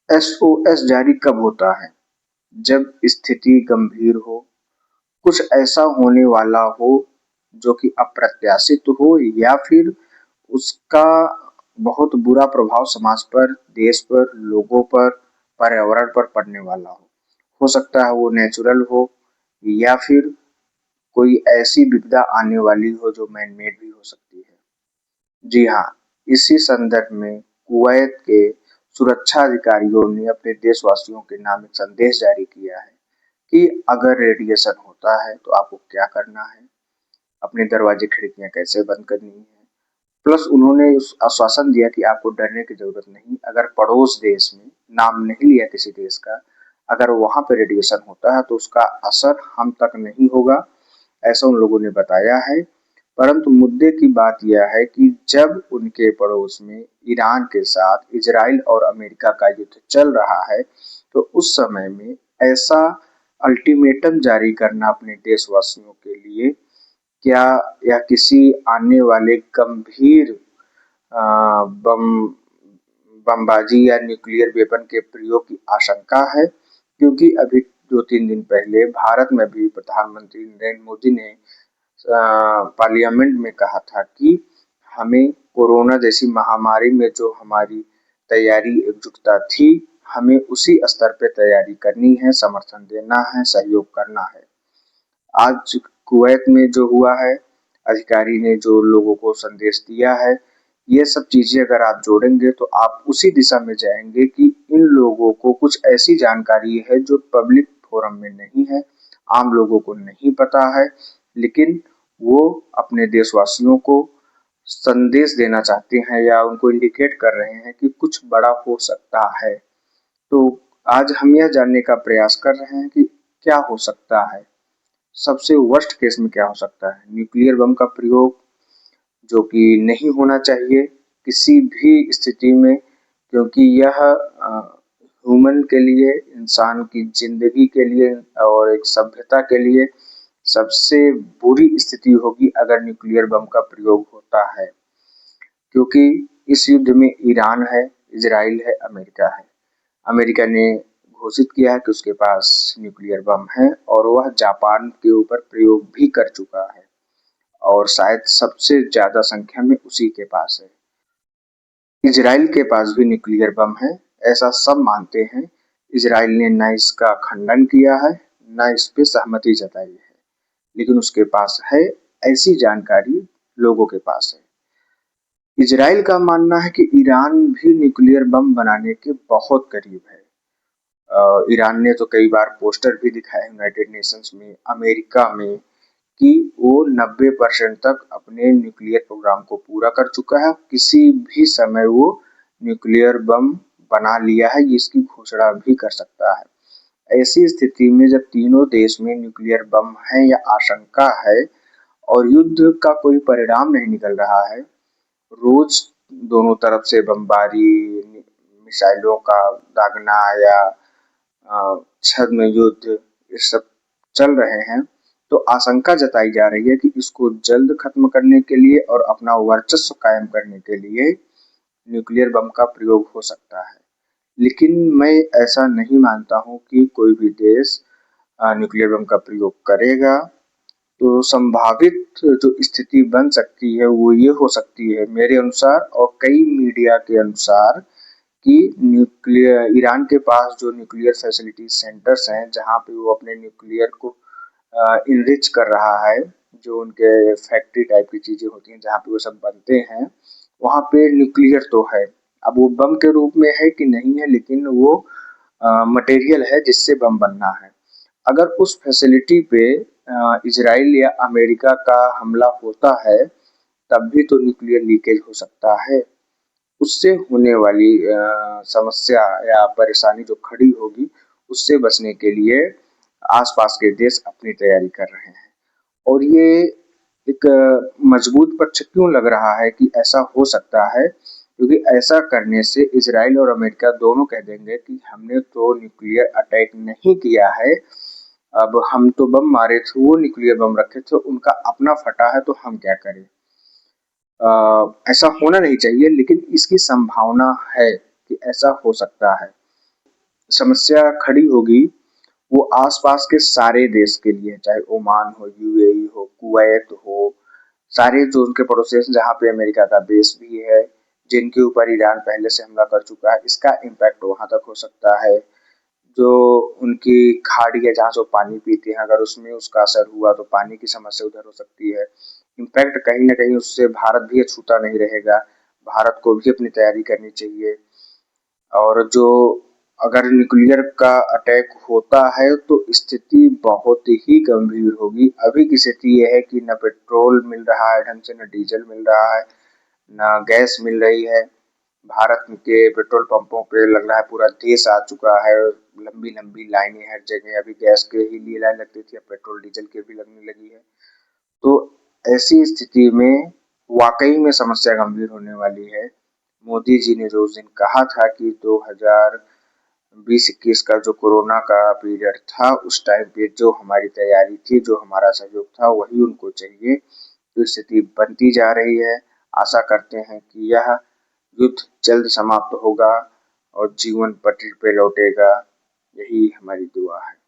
SOS जारी कब होता है? जब स्थिति गंभीर हो, कुछ ऐसा होने वाला हो जो कि अप्रत्याशित हो, या फिर उसका बहुत बुरा प्रभाव समाज पर, देश पर, लोगों पर, पर्यावरण पर पड़ने वाला हो। हो सकता है वो नेचुरल हो, या फिर कोई ऐसी विपदा आने वाली हो जो मैन मेड भी हो सकती है। जी हाँ, इसी संदर्भ में कुवैत के सुरक्षा अधिकारियों ने अपने देशवासियों के नाम एक संदेश जारी किया है कि अगर रेडिएशन होता है तो आपको क्या करना है, अपने दरवाजे खिड़कियां कैसे बंद करनी है। प्लस उन्होंने उस आश्वासन दिया कि आपको डरने की जरूरत नहीं, अगर पड़ोस देश में, नाम नहीं लिया किसी देश का, अगर वहां पे रेडिएशन होता है तो उसका असर हम तक नहीं होगा, ऐसा उन लोगों ने बताया है। परंतु मुद्दे की बात यह है कि जब उनके पड़ोस में ईरान के साथ इजराइल और अमेरिका का युद्ध चल रहा है, तो उस समय में ऐसा अल्टीमेटम जारी करना अपने देशवासियों के लिए, क्या यह किसी आने वाले गंभीर बम बमबाजी या न्यूक्लियर वेपन के प्रयोग की आशंका है? क्योंकि अभी 2-3 दिन पहले भारत में भी प्रधानमंत्री नरेंद्र मोदी ने पार्लियामेंट में कहा था कि हमें कोरोना जैसी महामारी में जो हमारी तैयारी एकजुटता थी, हमें उसी स्तर पे तैयारी करनी है, समर्थन देना है, सहयोग करना है। आज कुवैत में जो हुआ है, अधिकारी ने जो लोगों को संदेश दिया है, ये सब चीजें अगर आप जोड़ेंगे तो आप उसी दिशा में जाएंगे कि इन लोगों को कुछ ऐसी जानकारी है जो पब्लिक फोरम में नहीं है, आम लोगों को नहीं पता है, लेकिन वो अपने देशवासियों को संदेश देना चाहते हैं या उनको इंडिकेट कर रहे हैं कि कुछ बड़ा हो सकता है। तो आज हम यह जानने का प्रयास कर रहे हैं कि क्या हो सकता है, सबसे वर्स्ट केस में क्या हो सकता है। न्यूक्लियर बम का प्रयोग, जो कि नहीं होना चाहिए किसी भी स्थिति में, क्योंकि यह ह्यूमन के लिए, इंसान की जिंदगी के लिए और एक सभ्यता के लिए सबसे बुरी स्थिति होगी अगर न्यूक्लियर बम का प्रयोग होता है। क्योंकि इस युद्ध में ईरान है, इजराइल है, अमेरिका है। अमेरिका ने घोषित किया है कि उसके पास न्यूक्लियर बम है और वह जापान के ऊपर प्रयोग भी कर चुका है, और शायद सबसे ज्यादा संख्या में उसी के पास है। इजराइल के पास भी न्यूक्लियर बम है, ऐसा सब मानते हैं। इजराइल ने न इसका खंडन किया है, न इस पे सहमति जताई है, लेकिन उसके पास है, ऐसी जानकारी लोगों के पास है। इजराइल का मानना है कि ईरान भी न्यूक्लियर बम बनाने के बहुत करीब है। ईरान ने तो कई बार पोस्टर भी दिखाए यूनाइटेड नेशंस में, अमेरिका में, कि वो 90% तक अपने न्यूक्लियर प्रोग्राम को पूरा कर चुका है, किसी भी समय वो न्यूक्लियर बम बना लिया है, इसकी घोषणा भी कर सकता है। ऐसी स्थिति में जब तीनों देश में न्यूक्लियर बम है या आशंका है और युद्ध का कोई परिणाम नहीं निकल रहा है, रोज दोनों तरफ से बमबारी, मिसाइलों का दागना या छद्म युद्ध, ये सब चल रहे हैं, तो आशंका जताई जा रही है कि इसको जल्द खत्म करने के लिए और अपना वर्चस्व कायम करने के लिए न्यूक्लियर बम का प्रयोग हो सकता है। लेकिन मैं ऐसा नहीं मानता हूं कि कोई भी देश न्यूक्लियर बम का प्रयोग करेगा। तो संभावित जो स्थिति बन सकती है वो ये हो सकती है मेरे अनुसार और कई मीडिया के अनुसार, कि न्यूक्लियर ईरान के पास जो न्यूक्लियर फैसिलिटी सेंटर्स हैं, जहां पे वो अपने न्यूक्लियर को इनरिच कर रहा है, जो उनके फैक्ट्री टाइप की चीजें होती हैं जहाँ पे वो सब बनते हैं, वहाँ पे न्यूक्लियर तो है। अब वो बम के रूप में है कि नहीं है, लेकिन वो मटेरियल है जिससे बम बनना है। अगर उस फैसिलिटी पे इजराइल या अमेरिका का हमला होता है, तब भी तो न्यूक्लियर लीकेज हो सकता है। उससे होने वाली समस्या या परेशानी जो खड़ी होगी, उससे बचने के लिए आसपास के देश अपनी तैयारी कर रहे हैं। और ये एक मजबूत पक्ष क्यों लग रहा है कि ऐसा हो सकता है, क्योंकि ऐसा करने से इजराइल और अमेरिका दोनों कह देंगे कि हमने तो न्यूक्लियर अटैक नहीं किया है, अब हम तो बम मारे थे, वो न्यूक्लियर बम रखे थे, उनका अपना फटा है तो हम क्या करें। ऐसा होना नहीं चाहिए, लेकिन इसकी संभावना है कि ऐसा हो सकता है। समस्या खड़ी होगी वो आसपास के सारे देश के लिए, चाहे ओमान हो, यूएई हो, कुवैत हो, सारे जो उनके पड़ोसी हैं जहाँ पे अमेरिका का बेस भी है, जिनके ऊपर ईरान पहले से हमला कर चुका है, इसका इम्पैक्ट वहाँ तक हो सकता है। जो उनकी खाड़ी है जहाँ से वो पानी पीते हैं, अगर उसमें उसका असर हुआ तो पानी की समस्या उधर हो सकती है। इम्पैक्ट कहीं न कहीं उससे भारत भी अछूता नहीं रहेगा। भारत को भी अपनी तैयारी करनी चाहिए। और जो अगर न्यूक्लियर का अटैक होता है तो स्थिति बहुत ही गंभीर होगी। अभी की स्थिति ये है कि न पेट्रोल मिल रहा है ढंग से, न डीजल मिल रहा है, न गैस मिल रही है। भारत के पेट्रोल पंपों पे लग रहा है पूरा देश आ चुका है। लंबी-लंबी लाइनें हर जगह, अभी गैस के ही लिए लाइन लगती थी, अब पेट्रोल डीजल की भी लगने लगी है। तो ऐसी स्थिति में वाक़ई में समस्या गंभीर होने वाली है। मोदी जी ने जो उस दिन कहा था कि 2020-21 का जो कोरोना का पीरियड था, उस टाइम पे जो हमारी तैयारी थी, जो हमारा सहयोग था, वही उनको चाहिए। तो स्थिति बनती जा रही है। आशा करते हैं कि यह युद्ध जल्द समाप्त होगा और जीवन पटरी पे लौटेगा। यही हमारी दुआ है।